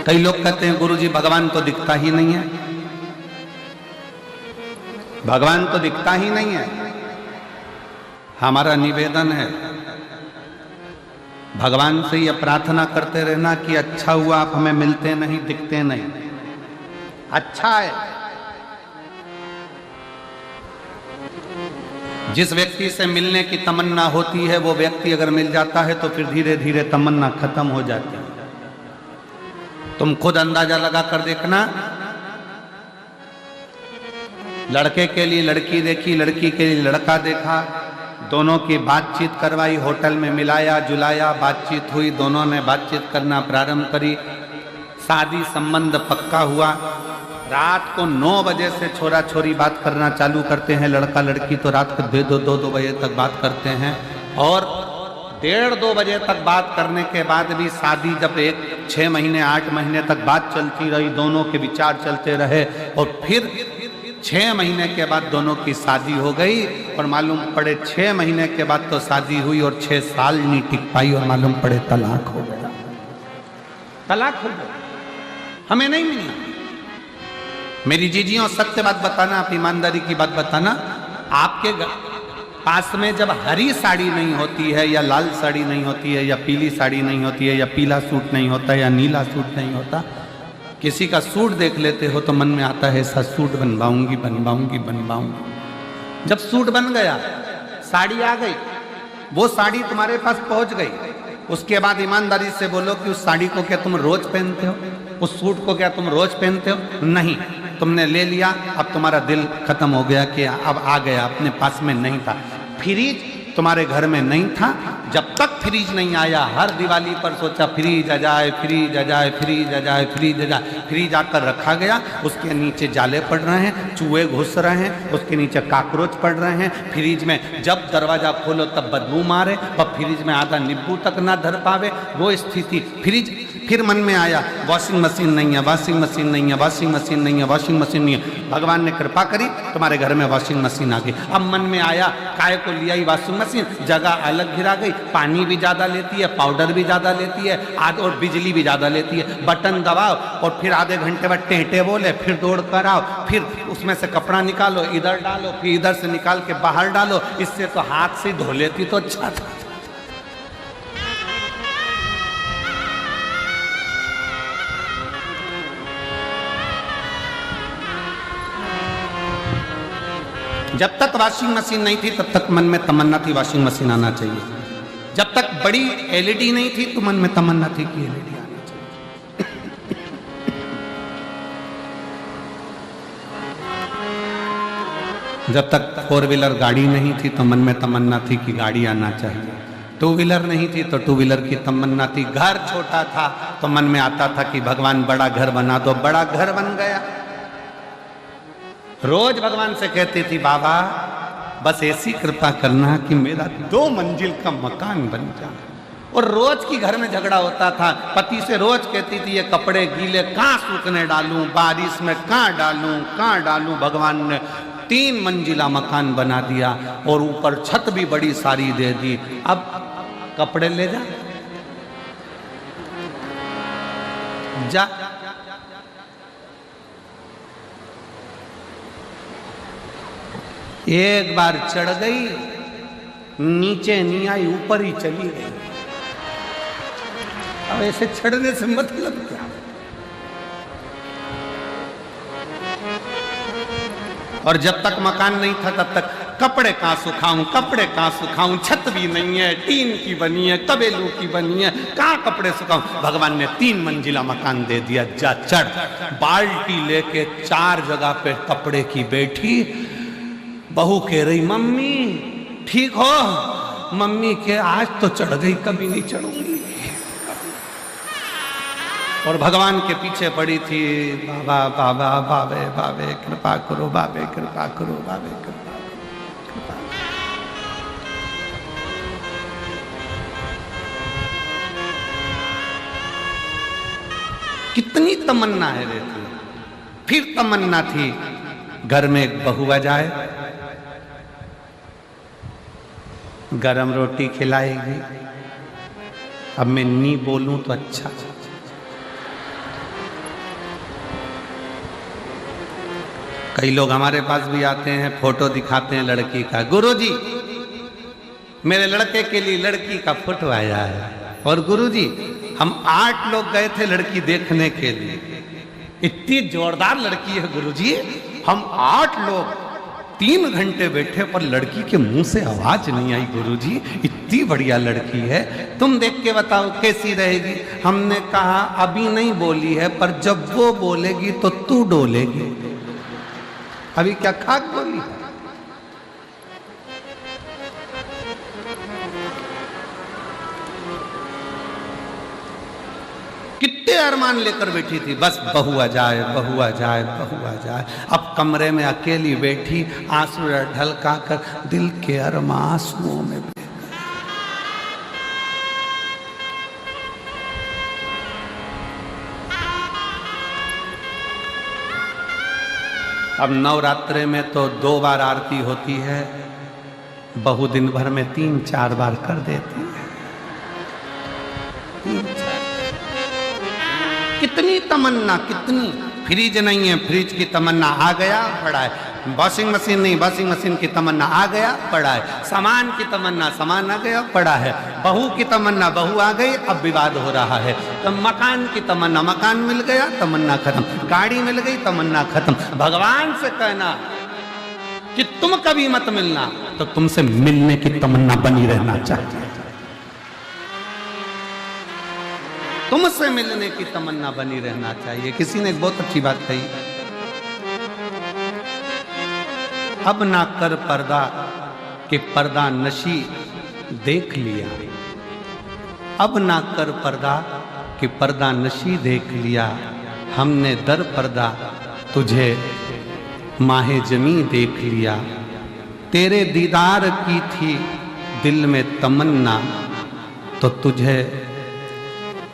कई लोग कहते हैं गुरुजी भगवान तो दिखता ही नहीं है, भगवान तो दिखता ही नहीं है। हमारा निवेदन है भगवान से यह प्रार्थना करते रहना कि अच्छा हुआ आप हमें मिलते नहीं, दिखते नहीं। अच्छा है, जिस व्यक्ति से मिलने की तमन्ना होती है वो व्यक्ति अगर मिल जाता है तो फिर धीरे धीरे तमन्ना खत्म हो जाती है। तुम खुद अंदाजा लगा कर देखना, लड़के के लिए लड़की देखी, लड़की के लिए लड़का देखा, दोनों की बातचीत करवाई, होटल में मिलाया जुलाया, बातचीत हुई, दोनों ने बातचीत करना प्रारंभ करी, शादी संबंध पक्का हुआ। रात को 9 बजे से छोरा छोरी बात करना चालू करते हैं, लड़का लड़की तो रात को 2 बजे तक बात करते हैं, और 1:30-2 बजे तक बात करने के बाद भी शादी जब 6 महीने 8 महीने तक बात चलती रही, दोनों के विचार चलते रहे, और फिर 6 महीने के बाद दोनों की शादी हो गई, और मालूम पड़े 6 महीने के बाद तो शादी हुई और 6 साल नहीं टिक पाई, और मालूम पड़े तलाक हो गया। तलाक हो गया, हमें नहीं मिली। मेरी जीजियों सत्य बात बताना, आप ईमानदारी की बात बताना, आपके पास में जब हरी साड़ी नहीं होती है, या लाल साड़ी नहीं होती है, या पीली साड़ी नहीं होती है, या पीला सूट नहीं होता, या नीला सूट नहीं होता, किसी का सूट देख लेते हो तो मन में आता है ऐसा सूट बनवाऊंगी बनवाऊंगी बनवाऊंगी। जब सूट बन गया, साड़ी आ गई, वो साड़ी तुम्हारे पास पहुंच गई, उसके बाद ईमानदारी से बोलो कि उस साड़ी को क्या तुम रोज पहनते हो, उस सूट को क्या तुम रोज पहनते हो? नहीं, तुमने ले लिया, अब तुम्हारा दिल खत्म हो गया कि अब आ गया, अपने पास में नहीं था। फ्रिज तुम्हारे घर में नहीं था, जब तक फ्रिज नहीं आया हर दिवाली पर सोचा फ्रिज आ जाए, फ्रिज आ जाए, फ्रिज आ जाए, फ्रिज आ जाए। फ्रिज आकर रखा गया, उसके नीचे जाले पड़ रहे हैं, चूहे घुस रहे हैं, उसके नीचे काकरोच पड़ रहे हैं। फ्रिज में जब दरवाजा खोलो तब बदबू मारे, और फ्रिज में आधा नींबू तक ना धर पावे, वो स्थिति। फ्रिज फिर मन में आया वॉशिंग मशीन नहीं है, वॉशिंग मशीन नहीं है, वॉशिंग मशीन नहीं है, वॉशिंग मशीन नहीं है। भगवान ने कृपा करी, तुम्हारे घर में वॉशिंग मशीन आ गई। अब मन में आया काय को लिया ही वॉशिंग मशीन, जगह अलग गिरा गई, पानी भी ज़्यादा लेती है, पाउडर भी ज़्यादा लेती है, और बिजली भी ज़्यादा लेती है। बटन दबाओ और फिर आधे घंटे बाद टेंटे बोले, फिर दौड़ कर आओ, फिर उसमें से कपड़ा निकालो, इधर डालो, फिर इधर से निकाल के बाहर डालो। इससे तो हाथ से धो लेती तो अच्छा था। जब तक वॉशिंग मशीन नहीं थी तब तक मन में तमन्ना थी वॉशिंग मशीन आना चाहिए। जब तक बड़ी एलईडी नहीं थी तो मन में तमन्ना थी कि एलईडी आना चाहिए। जब तक 4 व्हीलर गाड़ी नहीं थी तो मन में तमन्ना थी कि गाड़ी आना चाहिए। 2 व्हीलर नहीं थी तो 2 व्हीलर की तमन्ना थी। घर छोटा था तो मन में आता था कि भगवान बड़ा घर बना दो, बड़ा घर बन गया। रोज भगवान से कहती थी बाबा बस ऐसी कृपा करना कि मेरा 2 मंजिल का मकान बन जाए। और रोज की घर में झगड़ा होता था। पति से रोज कहती थी ये कपड़े गीले कहाँ सूखने डालूं, बारिश में कहाँ डालूं। भगवान ने 3 मंजिला मकान बना दिया और ऊपर छत भी बड़ी सारी दे दी। अब कपड़े ले जा। एक बार चढ़ गई, नीचे नहीं आई, ऊपर ही चली गई। अब ऐसे चढ़ने से मतलब क्या? और जब तक मकान नहीं था तब तक कपड़े कहाँ सुखाऊं, छत भी नहीं है, टीन की बनी है, कबेलू की बनी है, कहाँ कपड़े सुखाऊं। भगवान ने 3 मंजिला मकान दे दिया, जा चढ़। बाल्टी लेके 4 जगह पे कपड़े की बैठी। बहू कह रही मम्मी ठीक हो? मम्मी के आज तो चढ़ गई, कभी नहीं चढ़ूंगी। और भगवान के पीछे पड़ी थी बाबा बाबे कृपा करो, बाबे कृपा करो, बाबे कृपा करो। कितनी तमन्ना है रहती। फिर तमन्ना थी घर में एक बहू आ जाए, गरम रोटी खिलाएगी। अब मैं नहीं बोलूं तो अच्छा, कई लोग हमारे पास भी आते हैं, फोटो दिखाते हैं लड़की का, गुरुजी मेरे लड़के के लिए लड़की का फोटो आया है। और गुरुजी हम 8 लोग गए थे लड़की देखने के लिए, इतनी जोरदार लड़की है गुरुजी, हम 8 लोग 3 घंटे बैठे पर लड़की के मुंह से आवाज नहीं आई गुरुजी, इतनी बढ़िया लड़की है, तुम देख के बताओ कैसी रहेगी। हमने कहा अभी नहीं बोली है, पर जब वो बोलेगी तो तू डोलेगी। अभी क्या खाक बोली है? कितने अरमान लेकर बैठी थी, बस बहू आ जाए, बहू आ जाए, बहू आ जाए। अब कमरे में अकेली बैठी, आंसू ढलका कर दिल के अरमान आंसुओं में बह गए। अब नवरात्रे में तो 2 बार आरती होती है, बहू दिन भर में 3-4 बार कर देती है। कितनी तमन्ना, कितनी। फ्रिज नहीं है, फ्रिज की तमन्ना आ गया पड़ा है। वॉशिंग मशीन नहीं, वॉशिंग मशीन की तमन्ना आ गया पड़ा है। सामान की तमन्ना, सामान आ गया पड़ा है। बहू की तमन्ना, बहू आ गई, अब विवाद हो रहा है। तो मकान की तमन्ना, मकान मिल गया, तमन्ना खत्म। गाड़ी मिल गई, तमन्ना खत्म। भगवान से कहना कि तुम कभी मत मिलना, तो तुमसे मिलने की तमन्ना बनी रहना चाहिए। तुमसे मिलने की तमन्ना बनी रहना चाहिए। किसी ने बहुत अच्छी बात कही, अब ना कर पर्दा कि पर्दा नशी देख लिया। अब ना कर पर्दा कि पर्दा नशी देख लिया। हमने दर पर्दा तुझे माहे जमी देख लिया। तेरे दीदार की थी दिल में तमन्ना, तो तुझे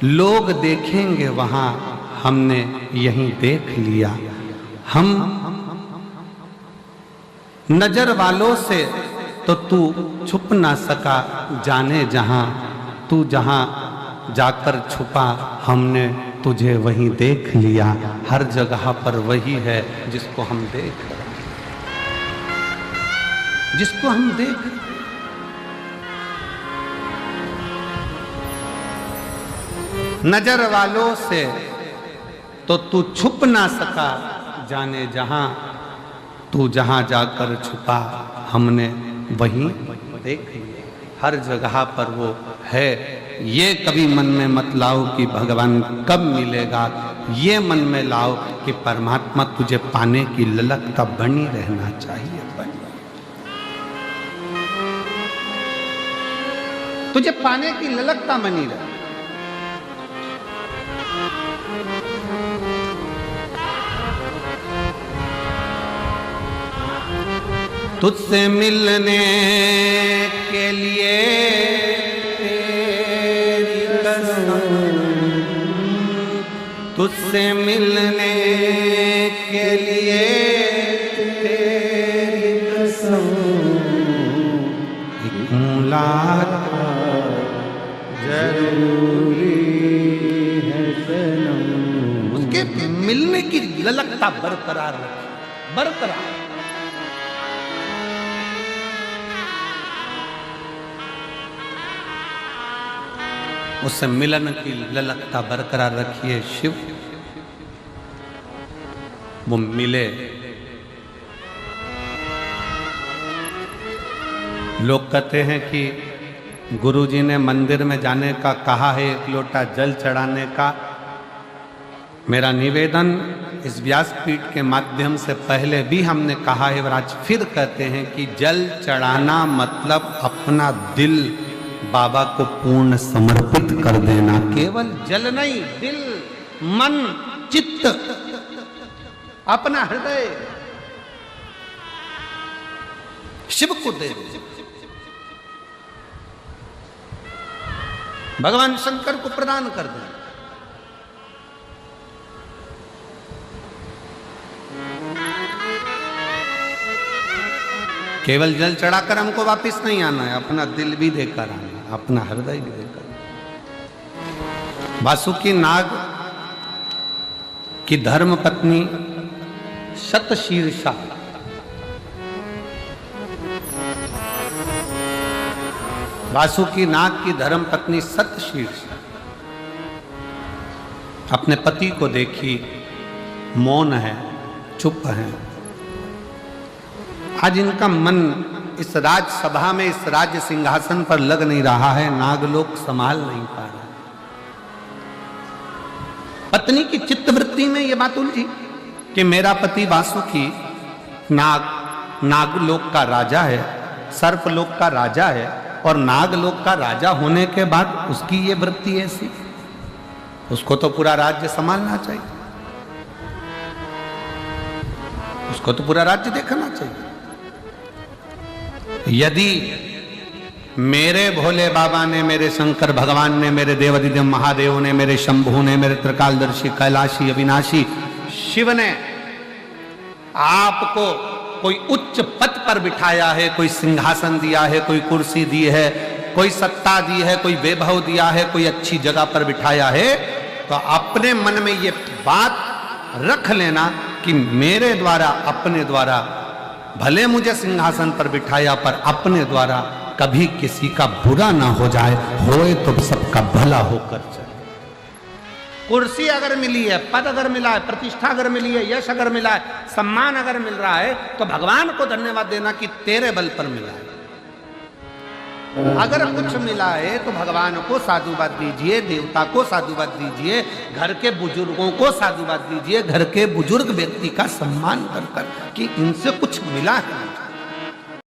लोग देखेंगे वहां, हमने यहीं देख लिया। हम नजर वालों से तो तू छुप ना सका, जाने जहां तू जहां जाकर छुपा, हमने तुझे वहीं देख लिया। हर जगह पर वही है जिसको हम देख रहे हैं, जिसको हम देख रहे हैं। नजर वालों से तो तू छुप ना सका, जाने जहां तू जहां जाकर छुपा, हमने वहीं देख लिया। हर जगह पर वो है। ये कभी मन में मत लाओ कि भगवान कब मिलेगा, ये मन में लाओ कि परमात्मा तुझे पाने की ललकता बनी रहना चाहिए। तुझे पाने की ललकता बनी रहे। तुझसे मिलने के लिए तेरी कसम, तुझसे मिलने के लिए तेरी कसम, एक मुलाकात जरूरी है सनम। उसके मिलने की ललकता बरकरार रखी, बरकरार। उससे मिलन की ललकता बरकरार रखिए शिव। वो मिले। लोग कहते हैं कि गुरुजी ने मंदिर में जाने का कहा है, 1 लोटा जल चढ़ाने का। मेरा निवेदन इस व्यासपीठ के माध्यम से पहले भी हमने कहा है और आज फिर कहते हैं कि जल चढ़ाना मतलब अपना दिल बाबा को पूर्ण समर्पित कर देना। केवल जल नहीं, दिल, मन, चित्त, अपना हृदय शिव को दे दे। भगवान शंकर को प्रदान कर दे। केवल जल चढ़ाकर हमको वापस नहीं आना है, अपना दिल भी देकर आना, अपना हृदय भी देकर। वासुकी नाग की धर्म पत्नी शतशीर्षा। वासुकी नाग की धर्म पत्नी शतशीर्षा अपने पति को देखी, मौन है, चुप है। आज इनका मन इस राजसभा में, इस राज्य सिंहासन पर लग नहीं रहा है, नागलोक संभाल नहीं पा रहा। पत्नी की चित्तवृत्ति में यह बात उलझी कि मेरा पति वासुकी नागलोक का राजा है, सर्पलोक का राजा है, और नागलोक का राजा होने के बाद उसकी ये वृत्ति ऐसी, उसको तो पूरा राज्य संभालना चाहिए, उसको तो पूरा राज्य देखना चाहिए। यदि मेरे भोले बाबा ने, मेरे शंकर भगवान ने, मेरे देवादिदेव महादेव ने, मेरे शंभू ने, मेरे त्रिकालदर्शी कैलाशी अविनाशी शिव ने आपको कोई उच्च पद पर बिठाया है, कोई सिंहासन दिया है, कोई कुर्सी दी है, कोई सत्ता दी है, कोई वैभव दिया है, कोई अच्छी जगह पर बिठाया है, तो अपने मन में ये बात रख लेना कि मेरे द्वारा, अपने द्वारा, भले मुझे सिंहासन पर बिठाया पर अपने द्वारा कभी किसी का बुरा ना हो जाए, होए तो सबका भला होकर चले। कुर्सी अगर मिली है, पद अगर मिला है, प्रतिष्ठा अगर मिली है, यश अगर मिला है, सम्मान अगर मिल रहा है, तो भगवान को धन्यवाद देना कि तेरे बल पर मिला है। अगर कुछ मिला है तो भगवान को साधुवाद दीजिए, देवता को साधुवाद दीजिए, घर के बुजुर्गों को साधुवाद दीजिए, घर के बुजुर्ग व्यक्ति का सम्मान कर कि इनसे कुछ मिला है।